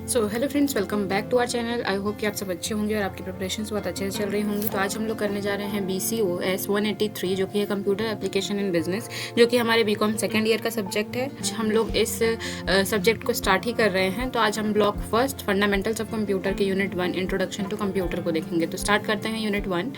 So hello friends, welcome back to our channel. I hope कि आप सब अच्छे होंगे और आपकी प्रिपरेशंस बहुत अच्छे से चल रही होंगी। तो आज हम लोग करने जा रहे हैं BCOS 183 जो कि है कंप्यूटर एप्लीकेशन इन बिजनेस, जो कि हमारे बीकॉम सेकेंड ईयर का सब्जेक्ट है। हम लोग इस सब्जेक्ट को स्टार्ट ही कर रहे हैं। तो आज हम block first fundamentals of computer के यूनिट 1 इंट्रोडक्शन टू कंप्यूटर को देखेंगे। तो स्टार्ट करते हैं यूनिट 1,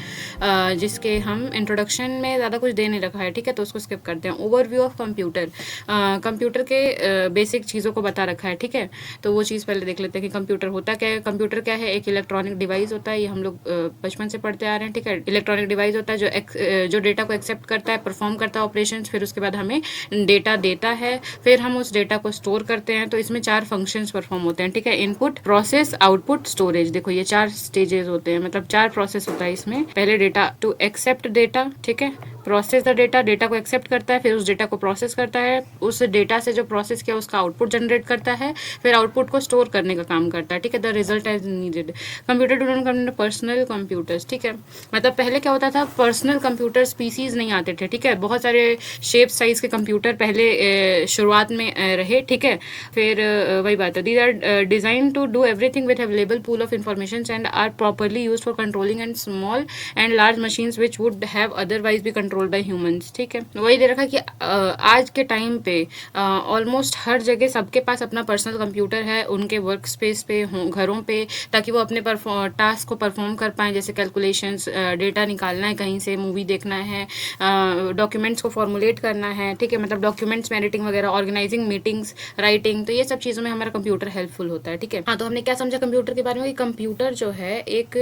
जिसके हम इंट्रोडक्शन में ज़्यादा कुछ दे नहीं रखा है, ठीक है, तो उसको स्किप करते हैं। ओवरव्यू ऑफ कंप्यूटर, कंप्यूटर के बेसिक चीज़ों को बता रखा है, ठीक है। तो वो चीज़ पहले देख लेते हैं कि कंप्यूटर होता क्या है। कंप्यूटर क्या है? एक इलेक्ट्रॉनिक डिवाइस होता है। ये हम लोग बचपन से पढ़ते आ रहे हैं, ठीक है। इलेक्ट्रॉनिक डिवाइस होता है जो डेटा को एक्सेप्ट करता है, परफॉर्म करता है ऑपरेशन, फिर उसके बाद हमें डेटा देता है, फिर हम उस डेटा को स्टोर करते हैं। तो इसमें 4 फंक्शंस परफॉर्म होते हैं, ठीक है। Input, process, output, storage. देखो ये 4 स्टेजेस होते हैं, मतलब 4 प्रोसेस होता है इसमें। पहले डेटा टू एक्सेप्ट डेटा, ठीक है, प्रोसेस द डेटा, डेटा को एक्सेप्ट करता है, फिर उस डेटा को प्रोसेस करता है, उस डेटा से जो प्रोसेस किया उसका आउटपुट जनरेट करता है, फिर आउटपुट को स्टोर करने का काम करता है, ठीक है। The result as needed. Computer do not come personal computers, ठीक है। मतलब पहले क्या होता था, पर्सनल कंप्यूटर्स पीसीज नहीं आते थे, ठीक है। बहुत सारे शेप साइज के कंप्यूटर पहले शुरुआत में रहे, ठीक है। फिर वही बात है, these are design to do everything with available pool of information and are properly use for controlling and small and large machines which would have otherwise भी कंट्रोल बाय ह्यूमंस, ठीक है। वही दे रखा कि आज के टाइम पे ऑलमोस्ट हर जगह सबके पास अपना पर्सनल कंप्यूटर है, उनके वर्क स्पेस पे, घरों पे, ताकि वो अपने टास्क को परफॉर्म कर पाएँ, जैसे कैलकुलेशंस, डेटा निकालना है कहीं से, मूवी देखना है, डॉक्यूमेंट्स को फॉर्मुलेट करना है, ठीक है। मतलब डॉक्यूमेंट्स में एडिटिंग वगैरह, ऑर्गेनाइजिंग मीटिंग्स, राइटिंग, तो ये सब चीज़ों में हमारा कंप्यूटर हेल्पफुल होता है, ठीक है। हाँ, तो हमने क्या समझा कंप्यूटर के बारे में कि कंप्यूटर जो है एक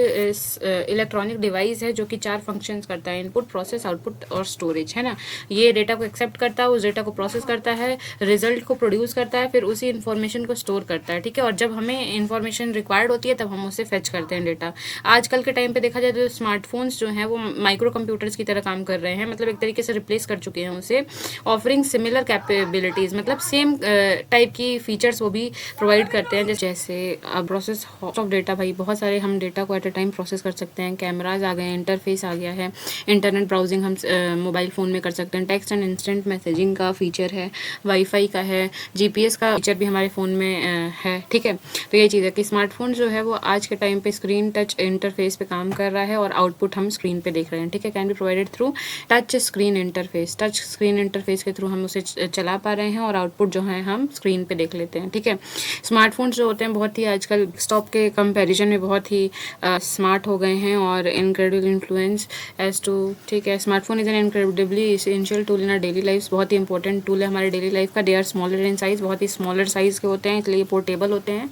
इलेक्ट्रॉनिक डिवाइस है जो कि 4 फंक्शंस करता है, इनपुट, प्रोसेस, आउटपुट और स्टोरेज, है ना। ये डेटा को एक्सेप्ट करता है, उस डेटा को प्रोसेस करता है, रिजल्ट को प्रोड्यूस करता है, फिर उसी इन्फॉर्मेशन को स्टोर करता है, ठीक है। और जब हमें इन्फॉर्मेशन रिक्वायर्ड होती है तब हम उससे फेच करते हैं डेटा। आजकल के टाइम पे देखा जाए तो स्मार्टफोन्स जो हैं वो माइक्रो कंप्यूटर्स की तरह काम कर रहे हैं, मतलब एक तरीके से रिप्लेस कर चुके हैं उसे, ऑफरिंग सिमिलर कैपेबिलिटीज़, मतलब सेम टाइप की फीचर्स वो भी प्रोवाइड करते हैं। जैसे प्रोसेस ऑफ डेटा, भाई बहुत सारे हम डेटा को एट अ टाइम प्रोसेस कर सकते हैं। कैमराज आ गए हैं, इंटरफेस आ गया है, इंटरनेट ब्राउजिंग हम मोबाइल फ़ोन में कर सकते हैं, टेक्स्ट एंड इंस्टेंट मैसेजिंग का फीचर है, वाईफाई का है, जीपीएस का फीचर भी हमारे फ़ोन में है, ठीक है। तो ये चीज़ है कि स्मार्टफोन जो है वो आज के टाइम पे स्क्रीन टच इंटरफेस पे काम कर रहा है और आउटपुट हम स्क्रीन पे देख रहे हैं, ठीक है। Can be provided through touch screen interface, touch screen interface के थ्रू हम उसे चला पा रहे हैं और आउटपुट जो है हम स्क्रीन पे देख लेते हैं, ठीक है। स्मार्टफोन्स जो होते हैं बहुत ही आजकल डेस्कटॉप के कंपैरिजन में बहुत ही स्मार्ट हो गए हैं और इनक्रेडिबल इन्फ्लुएंस एज टू, ठीक है। Smartphone is an incredibly essential tool in our daily life, बहुत ही इंपॉर्टेंट टूल है हमारे डेली लाइफ का। They are smaller in size, बहुत ही स्मॉलर साइज़ के होते हैं, इसलिए पोर्टेबल होते हैं,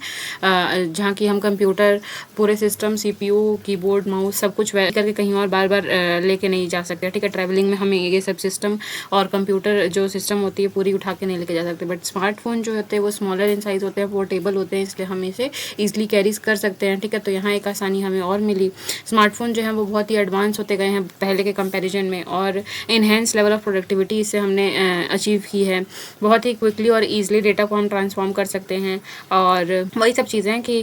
जहाँ की हम कंप्यूटर पूरे सिस्टम, सीपीयू, कीबोर्ड, माउस सब कुछ करके कहीं और बार बार लेके नहीं जा सकते, ठीक है। ट्रैवलिंग में हमें ये सब सिस्टम और कंप्यूटर जो सिस्टम होती है पूरी उठा के नहीं लेके जा सकते। बट स्मार्टफोन जो होते हैं वो स्मॉलर इन साइज़ होते हैं, पोर्टेबल होते हैं, इसलिए हम इसे ईजिली कैरीज कर सकते हैं, ठीक है। तो यहाँ एक आसानी हमें और मिली। स्मार्टफोन जो है वो बहुत ही एडवांस होते गए हैं पहले के कंपैरिजन में और इनहेंस लेवल ऑफ प्रोडक्टिविटी इससे हमने अचीव की है। बहुत ही क्विकली और ईजिली डेटा को हम ट्रांसफॉर्म कर सकते हैं और वही सब चीज़ें हैं कि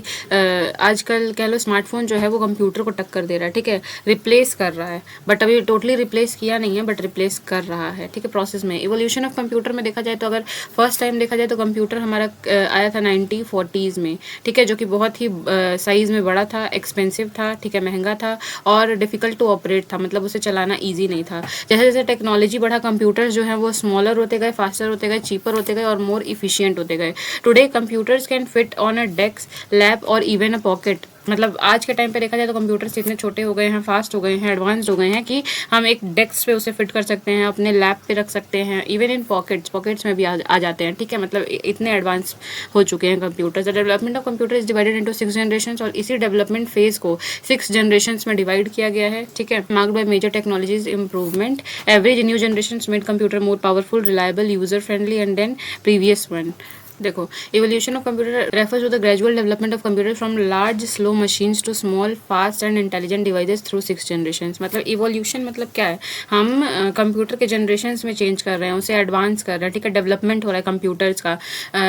आजकल कह लो स्मार्टफोन जो है वो कंप्यूटर को टक्कर दे रहा है, ठीक है, रिप्लेस कर रहा है, बट अभी टोटली रिप्लेस किया नहीं है, बट रिप्लेस कर रहा है, ठीक है, प्रोसेस में। इवोल्यूशन ऑफ कंप्यूटर में देखा जाए तो अगर फर्स्ट टाइम देखा जाए तो कंप्यूटर हमारा आया था 1940s में, ठीक है, जो कि बहुत ही साइज़ में बड़ा था, एक्सपेंसिव था, ठीक है, महंगा था और डिफ़िकल्ट टू ऑपरेट था, मतलब उसे चलाना ईजी नहीं था। जैसे जैसे टेक्नोलॉजी बढ़ा, कंप्यूटर्स जो हैं वो स्मॉलर होते गए, फास्टर होते गए, चीपर होते गए और मोर इफिशिएंट होते गए। Today computers can fit on a desk, lap और इवन अ पॉकेट। मतलब आज के टाइम पे देखा जाए तो कंप्यूटर्स इतने छोटे हो गए हैं, फास्ट हो गए हैं, एडवांस्ड हो गए हैं कि हम एक डेस्क पे उसे फिट कर सकते हैं, अपने लैप पे रख सकते हैं, इवन इन पॉकेट्स में भी आ जाते हैं, ठीक है। मतलब इतने एडवांस हो चुके हैं computers. The development of computer is divided into 6 generations और इसी डेवलपमेंट फेज को 6 जनरेशंस में डिवाइड किया गया है, ठीक है। Marked by major technologies improvement, average new generations made computer more powerful, reliable, user friendly and than previous one. देखो, evolution of computer refers to the gradual development of computer from large slow machines to small fast and intelligent devices through 6 generations. मतलब evolution मतलब क्या है, हम computer के generations में change कर रहे हैं, उसे एडवांस कर रहे हैं, ठीक है, डेवलपमेंट हो रहा है कंप्यूटर्स का।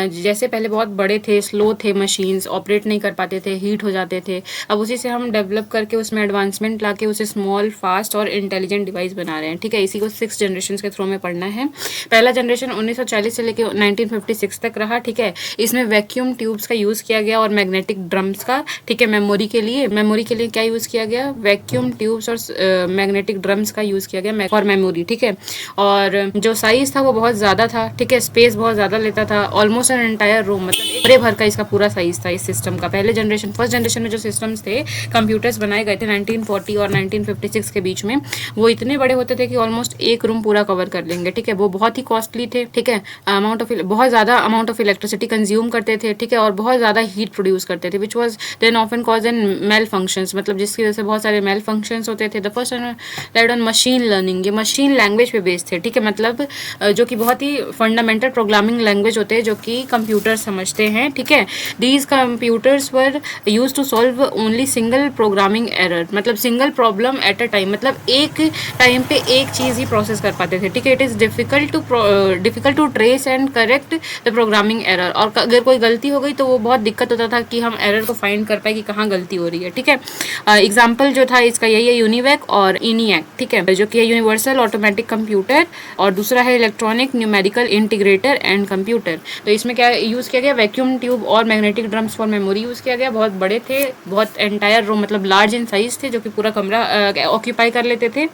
जैसे पहले बहुत बड़े थे, स्लो थे, मशीन्स ऑपरेट नहीं कर पाते थे, हीट हो जाते थे, अब उसी से हम डेवलप करके उसमें एडवांसमेंट ला के उसे स्मॉल, फास्ट और इंटेलिजेंट डिवाइस बना रहे हैं, ठीक है। इसी को 6 जनरेशन के थ्रू में पढ़ना है। पहला जनरेशन 1940 से लेकर 1956 तक रहा, ठीक है। इसमें वैक्यूम ट्यूब्स का यूज़ किया गया और मैग्नेटिक ड्रम्स का, ठीक है। मेमोरी के लिए क्या यूज़ किया गया, वैक्यूम ट्यूब्स और मैग्नेटिक ड्रम्स का यूज़ किया गया फॉर मेमोरी, ठीक है। और जो साइज़ था वो बहुत ज़्यादा था, ठीक है, स्पेस बहुत ज़्यादा लेता था, ऑलमोस्ट एन एंटायर रूम, मतलब बड़े भर का इसका पूरा साइज़ था इस सिस्टम का। फर्स्ट जनरेशन में जो सिस्टम्स थे, कंप्यूटर्स बनाए गए थे 1940 और 1956 के बीच में, वो इतने बड़े होते थे कि ऑलमोस्ट एक रूम पूरा कवर कर लेंगे, ठीक है। वो बहुत ही कॉस्टली थे, ठीक है, बहुत ज़्यादा अमाउंट ऑफ इलेक्ट्रिसिटी कंज्यूम करते थे, ठीक है, और बहुत ज़्यादा हीट प्रोड्यूस करते थे, which was then often cause an malfunctions, मतलब जिसकी वजह से बहुत सारे मेल फंक्शंस होते थे। The first relied on machine learning, ये मशीन लैंग्वेज पे बेस्ड थे, ठीक है, मतलब जो कि बहुत ही फंडामेंटल प्रोग्रामिंग लैंग्वेज होते हैं जो कि कंप्यूटर समझते हैं, ठीक है। These computers were used to solve only single programming error, मतलब single problem at a time, मतलब एक टाइम पे एक चीज़ ही प्रोसेस कर पाते थे, ठीक है। It is difficult to trace and correct the programming error, और अगर कोई गलती हो गई तो वो बहुत दिक्कत होता था कि हम एरर को फाइंड कर पाए कि कहाँ गलती हो रही है, ठीक है। एग्जाम्पल जो था इसका यही है, यूनिवैक और इनियक, ठीक है, जो कि है यूनिवर्सल ऑटोमेटिक कंप्यूटर, और दूसरा है electronic numerical integrator and computer. तो इसमें क्या यूज़ किया गया, वैक्यूम ट्यूब और magnetic drums for memory use किया गया। बहुत बड़े थे, बहुत एंटायर रूम, मतलब लार्ज इन साइज थे, जो कि पूरा कमरा ऑक्यूपाई कर लेते थे,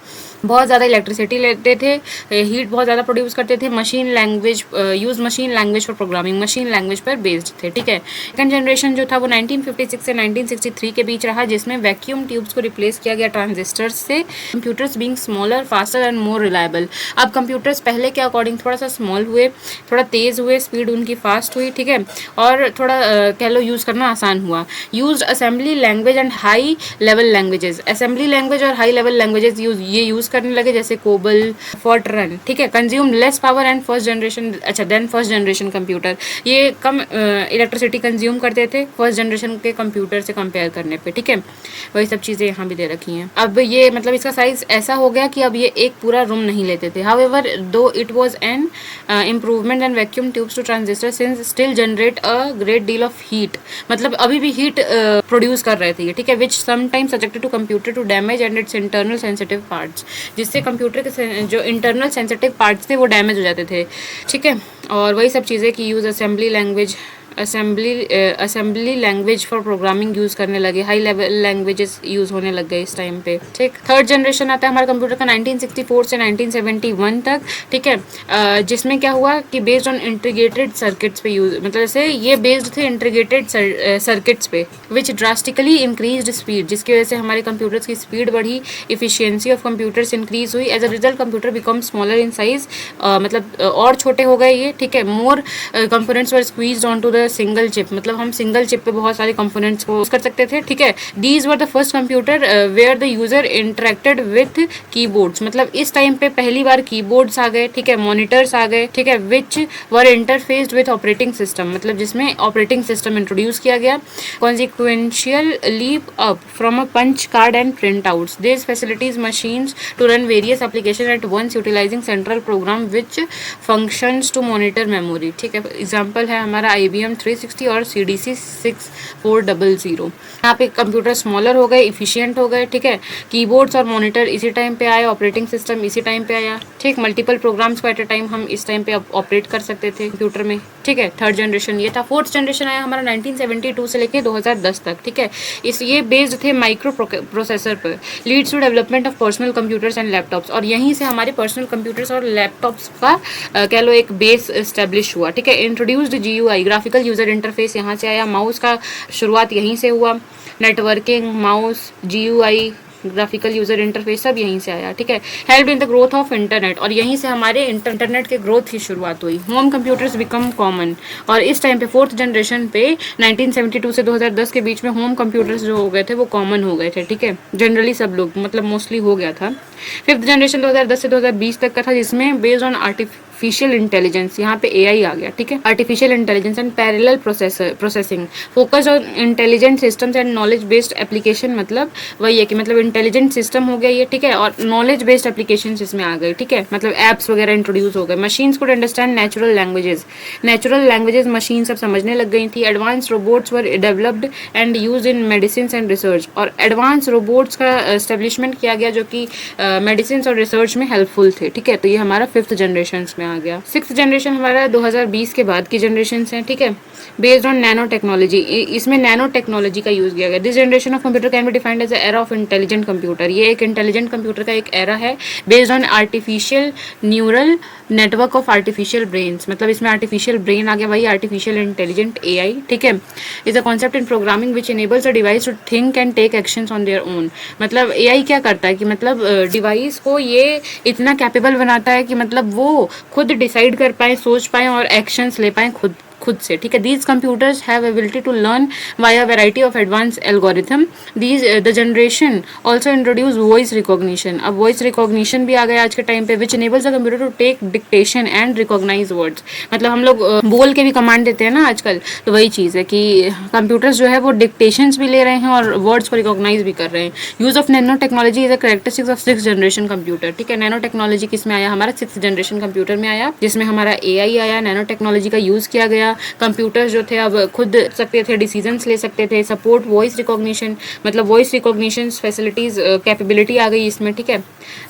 बहुत ज़्यादा इलेक्ट्रिसिटी लेते थे, हीट बहुत ज़्यादा प्रोड्यूस करते थे। Machine language for programming, machine language पर बेस्ड थे, ठीक है। सेकंड जनरेशन जो था वो 1956 से 1963 के बीच रहा, जिसमें वैक्यूम ट्यूब्स को रिप्लेस किया गया ट्रांजिस्टर्स से। Computers being smaller, faster and more reliable. अब कंप्यूटर्स पहले के अकॉर्डिंग थोड़ा सा स्मॉल हुए, थोड़ा तेज़ हुए, स्पीड उनकी फास्ट हुई, ठीक है, और थोड़ा कह लो यूज़ करना आसान हुआ। Use assembly language and high level languages, assembly language और हाई लेवल लैंग्वेजेस यूज़ करने लगे, जैसे कोबल, फॉर्ट्रन, ठीक है। Consume less power and then first generation computer, ये कम इलेक्ट्रिसिटी कंज्यूम करते थे फर्स्ट जनरेशन के कंप्यूटर से कंपेयर करने पे, ठीक है। वही सब चीज़ें यहाँ भी दे रखी हैं। अब ये मतलब इसका साइज ऐसा हो गया कि अब ये एक पूरा रूम नहीं लेते थे। However though it was an improvement and vacuum tubes to transistor since still generate a great deal of heat, मतलब अभी भी हीट प्रोड्यूस कर रहे थे ये, ठीक है, which sometimes subjected to computer to damage and its internal sensitive parts, जिससे कंप्यूटर के जो इंटरनल सेंसिटिव पार्ट्स थे वो डैमेज हो जाते थे, ठीक है। और वही सब चीज़ें कि use assembly language for programming use करने लगे, हाई लेवल लैंग्वेजेस यूज़ होने लग गए इस टाइम पे, ठीक। थर्ड जनरेशन आता है हमारे कंप्यूटर का 1964 से 1971 तक, ठीक है, जिसमें क्या हुआ कि बेस्ड ऑन इंटीग्रेटेड सर्किट्स पे यूज, मतलब जैसे ये बेस्ड थे इंटीग्रेटेड सर्किट्स पे, विच ड्रास्टिकली इंक्रीज्ड स्पीड, जिसकी वजह से हमारे कंप्यूटर्स की स्पीड बढ़ी, इफिशियंसी ऑफ कंप्यूटर्स इंक्रीज हुई। As a result computer become smaller in size, मतलब और छोटे हो गए ये, ठीक है। More components were squeezed on to the single chip, मतलब हम सिंगल चिप पे बहुत सारे कंपोनेंट्स को यूज कर सकते थे, ठीक है। These were the first computer where the user interacted with keyboards, मतलब इस टाइम पे पहली बार कीबोर्ड्स आ गए, ठीक है, मॉनिटर्स आ गए, ठीक है, which were interfaced with operating system, मतलब जिसमें ऑपरेटिंग सिस्टम इंट्रोड्यूस किया गया। Consequential leap up from a punch card and printouts, this facilities machines to run various application at once utilizing central program which functions to monitor memory, ठीक है। Example है हमारा IBM 360 और CDC 6400। यहाँ पे computer smaller हो गए, efficient हो गए, ठीक है। कीबोर्ड्स और मॉनिटर इसी टाइम पे आए, ऑपरेटिंग सिस्टम इसी टाइम पे आया, ठीक। मल्टीपल प्रोग्राम्स को एट अ टाइम हम इस टाइम पे ऑपरेट कर सकते थे कंप्यूटर में, ठीक है। थर्ड जनरेशन ये था। फोर्थ जनरेशन आया हमारा 1972 से लेके 2010 तक, ठीक है। ये बेस्ड थे माइक्रो प्रोसेसर पर, leads to development of personal computers and laptops, और यहीं से हमारे पर्सनल कंप्यूटर्स और लैपटॉप्स का कह लो एक बेस एस्टेब्लिश हुआ, ठीक है। Introduced GUI, graphical user interface, यहाँ से आया। माउस का शुरुआत यहीं से हुआ, networking, mouse, GUI, graphical user interface सब यहीं से आया, ठीक है। Help in the growth of internet, और यहीं से हमारे इंटरनेट के ग्रोथ की शुरुआत हुई। होम कंप्यूटर्स बिकम कॉमन, और इस टाइम पे फोर्थ जनरेशन पे 1972 से 2010 के बीच में होम कंप्यूटर्स जो हो गए थे वो कॉमन हो गए थे, ठीक है। जनरली सब लोग, मतलब मोस्टली हो गया था। फिफ्थ जनरेशन 2010 से 2020 तक का था, जिसमें बेस्ड ऑन आर्टिफिशियल इंटेलिजेंस, यहाँ पे AI आ गया, ठीक है। Artificial intelligence and parallel processing, focus on intelligent systems and knowledge based application, मतलब वही है कि मतलब इंटेलिजेंट सिस्टम हो गया ये, ठीक है, और नॉलेज बेस्ड एप्लीकेशन इसमें आ गए, ठीक है, मतलब एप्स वगैरह इंट्रोड्यूस हो गए। Machines could understand natural languages machine सब समझने लग गई थी। Advance robots were developed and used in medicine and research, और एडवांस रोबोट्स का एस्टेब्लिशमेंट किया गया जो कि मेडिसिन और रिसर्च में हेल्पफुल थे, ठीक है। तो ये हमारा फिफ्थ जनरेशन में आ गया। 6th जनरेशन हमारा 2020 के बाद की जनरेशन है, ठीक है, बेस्ड ऑन नैनो टेक्नोलॉजी। इसमें नैनो टेक्नोलॉजी का यूज किया गया। This generation of computer can be defined as era of intelligent computer. ये एक इंटेलिजेंट कंप्यूटर का एक एरा है based on artificial neural network of artificial brains. मतलब इसमें आर्टिफिशियल ब्रेन आ गया, वही आर्टिफिशियल इंटेलिजेंट एआई, ठीक है। Is a concept in programming which enables a device to think and take actions on their own. मतलब AI क्या करता है कि मतलब डिवाइस को ये इतना कैपेबल बनाता है कि मतलब वो खुद डिसाइड कर पाए, सोच पाए और एक्शंस ले पाए खुद से, ठीक है। These computers have ability to learn via variety of advance algorithm. These the generation also introduce voice recognition. अब वॉइस रिकॉग्निशन भी आ गया आज के टाइम पे, which enables the computer to take dictation and recognise words. मतलब हम लोग बोल के भी कमांड देते हैं ना आजकल, तो वही चीज़ है कि कंप्यूटर्स जो है वो डिक्टेशंस भी ले रहे हैं और वर्ड्स को रिकॉग्नाइज भी कर रहे हैं। Use of nano technology is a characteristics of 6th generation computer, ठीक है। नैनो टेक्नोलॉजी किस में आया? हमारा 6th जनरेशन कंप्यूटर में आया, जिसमें हमारा एआई आया, नैनो टेक्नोलॉजी का यूज किया गया। कंप्यूटर्स जो थे अब खुद सकते थे, डिसीजंस ले सकते थे, सपोर्ट वॉइस रिकॉग्निशन, मतलब वॉइस रिकॉग्निशन फैसिलिटीज कैपेबिलिटी आ गई इसमें, ठीक है।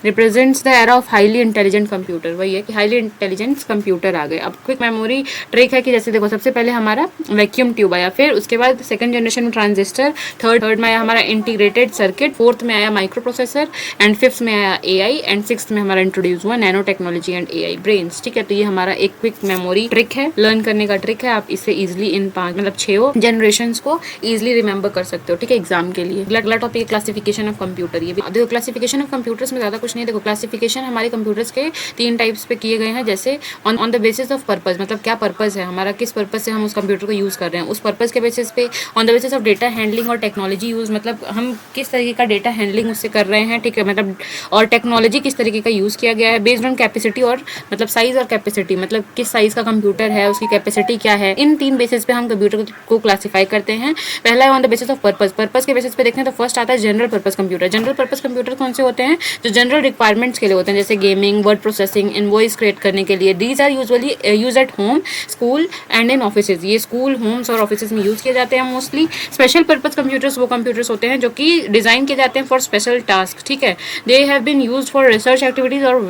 Represents the era of highly intelligent computer. वही है कि हाईली इंटेलिजेंट कंप्यूटर आ गए। अब क्विक मेमोरी ट्रिक है कि जैसे देखो, सबसे पहले हमारा वैक्यूम ट्यूब आया, फिर उसके बाद सेकंड जनरेशन में ट्रांजिस्टर, थर्ड में आया हमारा इंटीग्रेटेड सर्किट, फोर्थ में आया माइक्रो प्रोसेसर एंड फिफ्थ में आया एआई एंड सिक्स्थ में हमारा इंट्रोड्यूस हुआ nano technology and AI brains, ठीक है। तो ये हमारा एक क्विक मेमोरी ट्रिक है, लर्न करने का ट्रिक है। आप इसे इजिली इन 5 मतलब 6 जनरेशंस को इजिली रिमेंबर कर सकते हो, ठीक है, एग्जाम के लिए। अगला टॉपिक क्लासिफिकेशन ऑफ कंप्यूटर। ये भी देखो, क्लासिफिकेशन ऑफ कंप्यूटर्स में ज्यादा कुछ नहीं। देखो, क्लासिफिकेशन हमारे कंप्यूटर्स के 3 टाइप्स पे किए गए हैं। जैसे on the basis of purpose, मतलब क्या पर्पस है हमारा, किस पर्पस से हम उस कंप्यूटर को यूज कर रहे हैं, उस पर्पस के बेसिस पे। On the basis of data handling और टेक्नोलॉजी यूज, मतलब हम किस तरीके का डेटा हैंडलिंग उससे कर रहे हैं, ठीक है, मतलब और टेक्नोलॉजी किस तरीके का यूज किया गया है। बेस्ड ऑन कैपेसिटी और मतलब साइज और कैपेसिटी, मतलब किस साइज का कंप्यूटर है, उसकी कैपेसिटी क्या है। इन 3 बेसिस पे हम कंप्यूटर को क्लासिफाई करते हैं। पहला है on the basis of purpose. Purpose के बेसिस पे देखते हैं तो फर्स्ट आता है general purpose computer. General purpose computer कौन से होते हैं? जो जनरल रिक्वायरमेंट्स के लिए होते हैं, जैसे gaming, word processing, invoice create करने के लिए। These are usually use at home, school and in offices. ये स्कूल, होम्स और ऑफिसेज में यूज किए जाते हैं मोस्टली। स्पेशल पर्पस कंप्यूटर्स वो कंप्यूटर्स होते हैं जो कि डिजाइन किए जाते हैं फॉर स्पेशल टास्क, ठीक है। They have been used for research activities और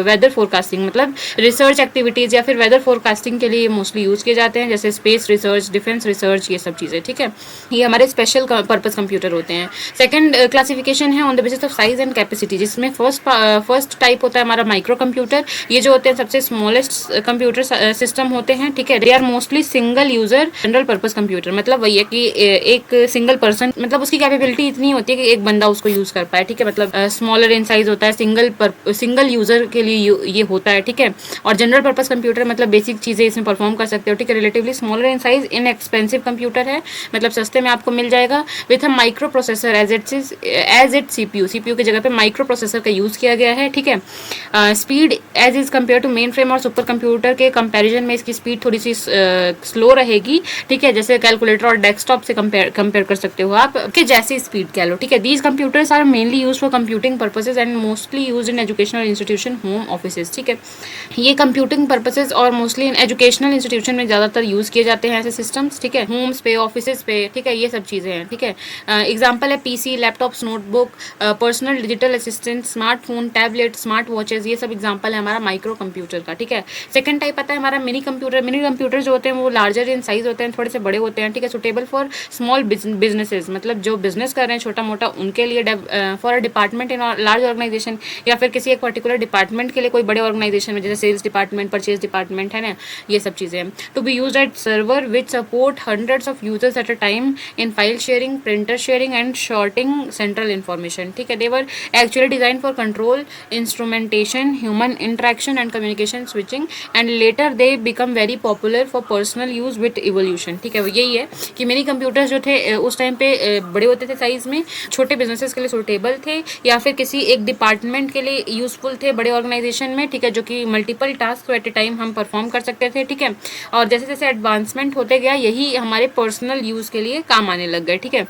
वेदर फोरकास्टिंग, मतलब रिसर्च एक्टिविटीज या फिर वेदर फोरकास्टिंग के लिए मोस्टली यूज किए जाते हैं, जैसे स्पेस रिसर्च, डिफेंस रिसर्च, ये सब चीज़ें, ठीक है। ये हमारे स्पेशल पर्पस कंप्यूटर होते हैं। सेकंड क्लासिफिकेशन है on the basis of size and capacity, जिसमें फर्स्ट टाइप होता है हमारा माइक्रो कंप्यूटर। ये जो होते हैं सबसे स्मॉलेस्ट कंप्यूटर सिस्टम होते हैं, ठीक है। They are mostly single user general purpose computer, मतलब वही है कि एक सिंगल पर्सन, मतलब उसकी कैपेबिलिटी इतनी होती है कि एक बंदा उसको यूज कर पाए, ठीक है। मतलब स्मॉलर इन साइज होता है, सिंगल यूजर के लिए ये होता है, ठीक है। और जनरल पर्पस कंप्यूटर मतलब बेसिक चीजें इसमें परफॉर्म कर सकते हो, ठीक है। Relatively smaller in size, inexpensive computer है, मतलब सस्ते में आपको मिल जाएगा। With a microprocessor as it CPU की जगह पे माइक्रो प्रोसेसर का यूज किया गया है, ठीक है। Speed as is compare to mainframe और सुपर कंप्यूटर के कंपैरिजन में इसकी स्पीड थोड़ी सी स्लो रहेगी, ठीक है। जैसे कैलकुलेटर और डेस्कटॉप से कंपेयर कर सकते हो आप, कि जैसी स्पीड कह लो, ठीक है। These computers are mainly use for computing purposes and mostly use in educational institution, home offices, ठीक है। ये कंप्यूटिंग पर्पसेज और मोस्टली इन एजुकेशनल इंस्टीट्यूशन में ज्यादातर यूज किए जाते हैं ऐसे सिस्टम्स, ठीक है। होम्स पे, ऑफिसेज पे, ठीक है, ये सब चीजें हैं, ठीक है। एग्जाम्पल है PC, laptops, notebook, personal digital assistant, smartphone, tablet, smart watches, ये सब एग्जाम्पल है हमारा माइक्रो कंप्यूटर का, ठीक है। सेकंड टाइप आता है हमारा मिनी कंप्यूटर। मिनी कंप्यूटर जो होते हैं वो लार्जर इन साइज होते हैं, थोड़े से बड़े होते हैं, ठीक है। सुटेबल फॉर स्मॉल बिजनेसेस, मतलब जो बिजनेस कर रहे हैं छोटा मोटा, उनके लिए, for a department in large organisation, या फिर किसी एक पर्टिकुलर डिपार्टमेंट के लिए, कोई बड़े ऑर्गेनाइजेशन में, जैसे सेल्स डिपार्टमेंट, परचेज डिपार्टमेंट है ना, ये सब चीजें। To be used at server which support hundreds of users at a time in file sharing, printer sharing and storing central information, ठीक है। They were actually design for control, instrumentation, human interaction and communication switching, and later they become very popular for personal use with evolution, ठीक है। यही है कि mini computers जो थे उस टाइम पे बड़े होते थे साइज में, छोटे बिजनेसेस के लिए सुटेबल थे, या फिर किसी एक डिपार्टमेंट के लिए यूजफुल थे बड़े ऑर्गेनाइजेशन में, ठीक है, जो कि multiple task at A time हम परफॉर्म कर सकते थे, ठीक है। और जैसे जैसे एडवांसमेंट होते गया, यही हमारे पर्सनल यूज के लिए काम आने लग गए, ठीक है।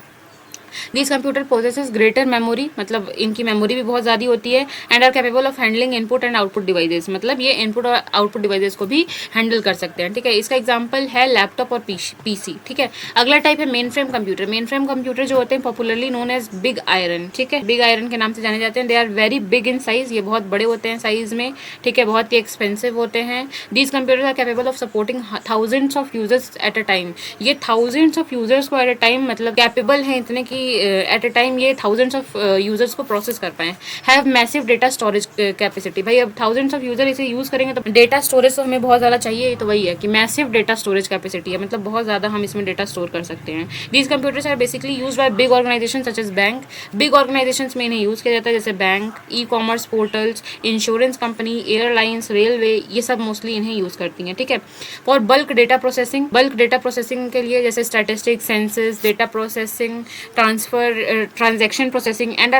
This computer possesses greater memory, मतलब इनकी मेमोरी भी बहुत ज़्यादा होती है, and are capable of handling input and output devices, मतलब ये इनपुट और आउटपुट डिवाइसेस को भी हैंडल कर सकते हैं, ठीक है। इसका एग्जांपल है लैपटॉप और पीसी, ठीक है। अगला टाइप है mainframe computer. Mainframe computer जो होते हैं popularly known as big iron, ठीक है, बिग आयरन के नाम से जाने जाते हैं। They are very big in size, ये बहुत बड़े होते हैं साइज में, ठीक है, बहुत ही एक्सपेंसिव होते हैं। These computers are capable of supporting thousands of users at a time, ये थाउजेंड्स ऑफ यूजर्स को एट अ टाइम मतलब कैपेबल हैं इतने की एट अ टाइम ये थाउजेंड्स ऑफ यूजर्स को प्रोसेस कर पाए। Have massive data storage capacity, भाई अब थाउजेंड्स ऑफ यूजर इसे यूज करेंगे तो डेटा स्टोरेज तो हमें बहुत ज़्यादा चाहिए, तो वही है कि मैसिव डेटा स्टोरेज कैपेसिटी है, मतलब बहुत ज़्यादा हम इसमें डेटा स्टोर कर सकते हैं। These computers are basically use by big organisation such as bank, big organisation में इन्हें यूज़ किया जाता है, जैसे bank, e commerce portals, insurance company, airlines, railway, ये सब मोस्टली इन्हें यूज़ करती हैं, ठीक है। और bulk data processing, bulk data processing के लिए जैसे statistics, census, data processing, transaction processing and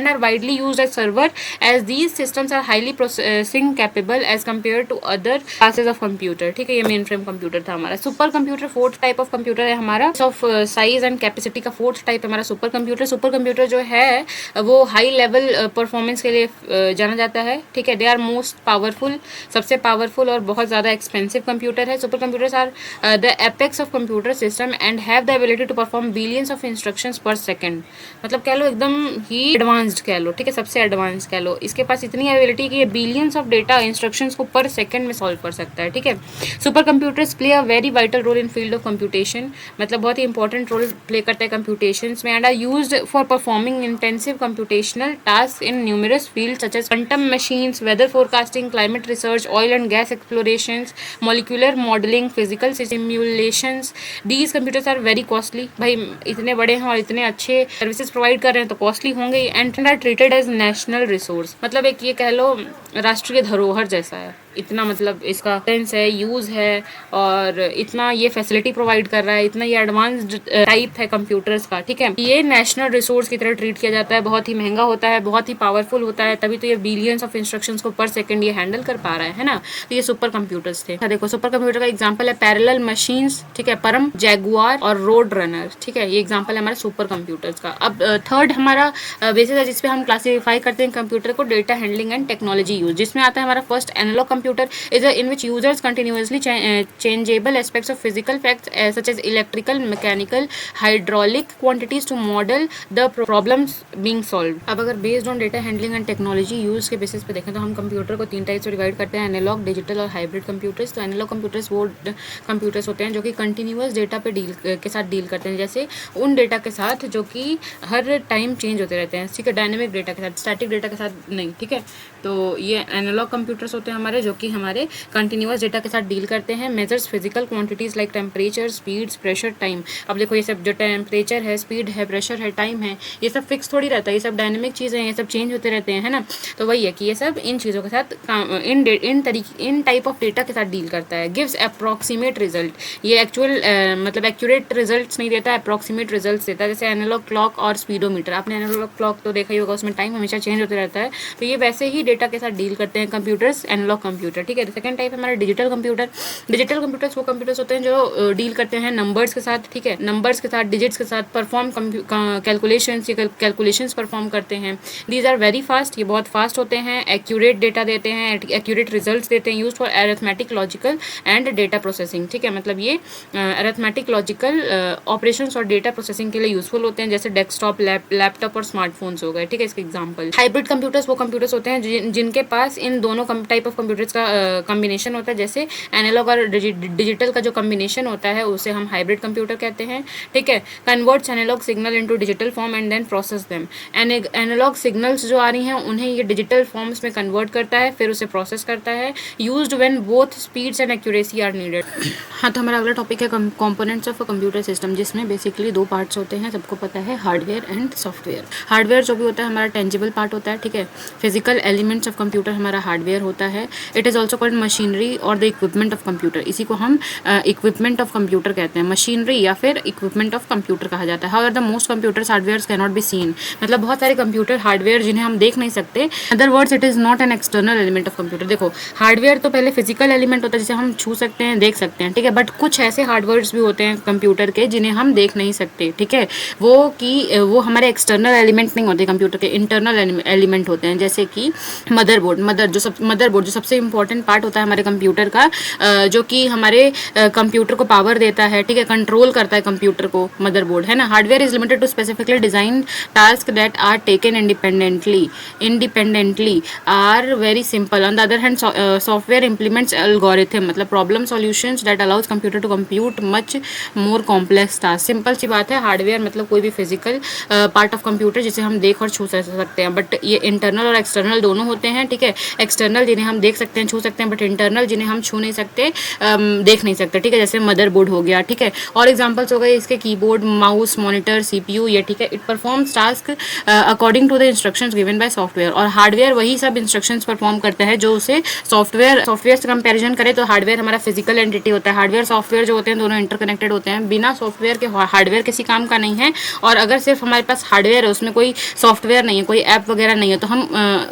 are widely used as server as these systems are highly processing capable as compare to other classes of computer, ठीक है। ये mainframe computer था हमारा। Supercomputer fourth type of computer है हमारा, of size and capacity का fourth type हमारा supercomputer. Supercomputer जो है वो हाई लेवल परफॉर्मेंस के लिए जाना जाता है, ठीक है। दे आर मोस्ट पावरफुल, सबसे पावरफुल और बहुत ज़्यादा एक्सपेंसिव कंप्यूटर है। Supercomputers are the apex of computer system and have the ability to perform billions of instructions per second, मतलब कह लो एकदम ही एडवांस्ड कह लो, ठीक है, सबसे एडवांस कह लो। इसके पास इतनी एबिलिटी कि ये बिलियंस ऑफ डेटा इंस्ट्रक्शंस को पर सेकंड में सॉल्व कर सकता है, ठीक है। Supercomputers play a very vital role in field of computation, मतलब बहुत ही इंपॉर्टेंट रोल प्ले करते हैं कंप्यूटेशंस में, and are used for performing intensive computational task in numerous fields such as quantum machines, weather forecasting, climate research, oil and gas explorations, molecular modelling, physical simulations. These computers are very costly, भाई इतने बड़े हैं और इतने अच्छे services provide कर रहे हैं तो कॉस्टली होंगे, and are treated as national resource, मतलब एक ये कह लो राष्ट्रीय धरोहर जैसा है, इतना मतलब इसका सेंस है, यूज़ है, और इतना ये फैसिलिटी प्रोवाइड कर रहा है, इतना ये एडवांस्ड टाइप है कंप्यूटर्स का, ठीक है। ये नेशनल रिसोर्स की तरह ट्रीट किया जाता है, बहुत ही महंगा होता है, बहुत ही पावरफुल होता है, तभी तो ये बिलियंस ऑफ इंस्ट्रक्शंस को पर सेकंड ये हैंडल कर पा रहा है ना। तो ये सुपर कंप्यूटर्स थे। देखो सुपर कंप्यूटर का एग्जांपल है पैरेलल मशीन्स, ठीक है, परम, जैगुआर और रोड रनर, ठीक है, ये एग्जांपल है हमारे सुपर कंप्यूटर्स का। अब थर्ड हमारा बेसिस है जिसपे हम क्लासीफाई करते हैं कंप्यूटर को, data handling and technology use, जिसमें आता है हमारा first analogue computer is in which users continuously changeable aspects of physical facts such as electrical, mechanical, hydraulic quantities to model the problems being solved। अब अगर based on data handling and technology use के basis पे देखें तो हम computer को तीन type से डिवाइड करते हैं, एनालॉग, डिजिटल और हाइब्रिड कंप्यूटर्स। तो एनालॉग कंप्यूटर्स वो कंप्यूटर्स होते हैं जो कि कंटिन्यूअस डेटा पे के साथ डील करते हैं, जैसे उन डेटा के साथ जो कि हर टाइम चेंज होते रहते हैं, ठीक है, डायनेमिक डेटा के साथ, स्टैटिक डेटा के साथ नहीं, ठीक है। तो ये एनालॉग कंप्यूटर्स होते हैं हमारे जो कि हमारे कंटिन्यूअस डेटा के साथ डील करते हैं। Measures physical quantities like temperature, speeds, pressure, time. अब देखो ये सब जो टेम्परेचर है, स्पीड है, प्रेशर है, टाइम है, ये सब फिक्स थोड़ी रहता है, ये सब डायनेमिक चीज़ें हैं, ये सब चेंज होते रहते हैं, है ना। तो वही है कि ये सब इन चीज़ों के साथ इन टाइप ऑफ डेटा के साथ डील करता है। गिव्स अप्रॉक्सीमेट रिजल्ट, ये एक्चुअल मतलब एक्यूरेट रिजल्ट नहीं देता, अप्रॉक्सीमेट रिजल्ट देता है। जैसे एनालॉग क्लॉक और स्पीडोमीटर, आपने एनालॉग क्लॉक तो देखा ही होगा, उसमें टाइम हमेशा चेंज होते रहता है, तो ये वैसे ही डेटा के साथ डील करते हैं कंप्यूटर्स, एनालॉग कंप्यूटर, ठीक है। सेकंड टाइप हमारा डिजिटल कंप्यूटर। डिजिटल कंप्यूटर्स वो कंप्यूटर्स होते हैं जो डील करते हैं नंबर्स के साथ, ठीक है, नंबर्स के साथ, डिजिट्स के साथ, परफॉर्म कैलकुलेशंस, ये कैलकुलेशंस परफॉर्म करते हैं। दीज आर वेरी फास्ट, ये बहुत फास्ट होते हैं, एक्यूरेट डेटा देते हैं, एक्यूरेट रिजल्ट्स देते हैं, used for arithmetic, logical and data processing, ठीक है, मतलब ये अरिथमेटिक, लॉजिकल ऑपरेशंस और डेटा प्रोसेसिंग के लिए यूजफुल होते हैं, जैसे डेस्कटॉप, लैपटॉप और स्मार्टफोन्स हो गए, ठीक है, इसके एग्जाम्पल। हाइब्रिड कंप्यूटर्स वो कंप्यूटर्स होते हैं जिनके पास इन दोनों टाइप ऑफ कंप्यूटर्स का कॉम्बिनेशन होता है, जैसे एनालॉग और डिजिटल का जो कॉम्बिनेशन होता है उसे हम हाइब्रिड कंप्यूटर कहते हैं, ठीक है। Converts analogue signal into digital form and then process them. Analogue signals जो आ रही हैं उन्हें ये डिजिटल फॉर्म्स में कन्वर्ट करता है, फिर उसे प्रोसेस करता है, used when both speeds and accuracy are needed. हाँ, तो हमारा अगला टॉपिक है components of a computer system, जिसमें बेसिकली दो पार्ट्स होते हैं, सबको पता है, हार्डवेयर एंड सॉफ्टवेयर। हार्डवेयर जो भी होता है हमारा टेंजिबल पार्ट होता है, ठीक है, फिजिकल एलिमेंट्स ऑफ कंप्यूटर हमारा हार्डवेयर होता है। It is also called machinery और द इक्विपमेंट ऑफ कंप्यूटर। इसी को हम इक्विपमेंट ऑफ कंप्यूटर कहते हैं, मशीनरी या फिर इक्विपमेंट ऑफ कंप्यूटर कहा जाता है। However the most computers hardware can not be seen, मतलब बहुत सारे कंप्यूटर हार्डवेयर जिन्हें हम देख नहीं सकते। Other words it is not an external element of computer. देखो हार्डवेयर तो पहले फिजिकल एलिमेंट होता है जिसे हम छू सकते हैं, देख सकते हैं, ठीक है, बट कुछ ऐसे हार्डवेयर्स भी होते हैं कंप्यूटर के जिन्हें हम देख नहीं सकते, ठीक है, वो हमारे एक्सटर्नल एलिमेंट नहीं होते कंप्यूटर के, इंटरनल एलिमेंट होते हैं। जैसे कि मदरबोर्ड जो सबसे इंपॉर्टेंट पार्ट होता है हमारे कंप्यूटर का, जो कि हमारे कंप्यूटर को पावर देता है, ठीक है, कंट्रोल करता है कंप्यूटर को, मदरबोर्ड है ना। Hardware is limited to specifically design task that are taken independently are very simple. On the other hand software implements algorithm, मतलब problem solutions that allows computer to compute much more complex task. Simple सी बात है, hardware मतलब कोई भी physical part of computer जिसे हम देख और छू सकते हैं, बट ये इंटरनल और एक्सटर्नल दोनों होते हैं, ठीक है। एक्सटर्नल जिन्हें हम देख सकते हैं, छू सकते हैं, बट इंटरनल जिन्हें हम छू नहीं सकते, देख नहीं सकते, ठीक है, जैसे मदरबोर्ड हो गया, ठीक है। और एग्जांपल्स हो गए इसके कीबोर्ड, माउस, मॉनिटर, सीपीयू, ये, ठीक है। It performs task according to the instructions given by software, और हार्डवेयर वही सब इंस्ट्रक्शंस परफॉर्म करता है जो उसे सॉफ्टवेयर से कंपैरिजन करे तो हार्डवेयर हमारा फिजिकल एंटिटी होता है। हार्डवेयर सॉफ्टवेयर जो होते हैं दोनों इंटरकनेक्टेड होते हैं, बिना सॉफ्टवेयर के हार्डवेयर किसी काम का नहीं है। और अगर सिर्फ हमारे पास हार्डवेयर है, उसमें कोई सॉफ्टवेयर नहीं है, कोई ऐप वगैरह नहीं है, तो हम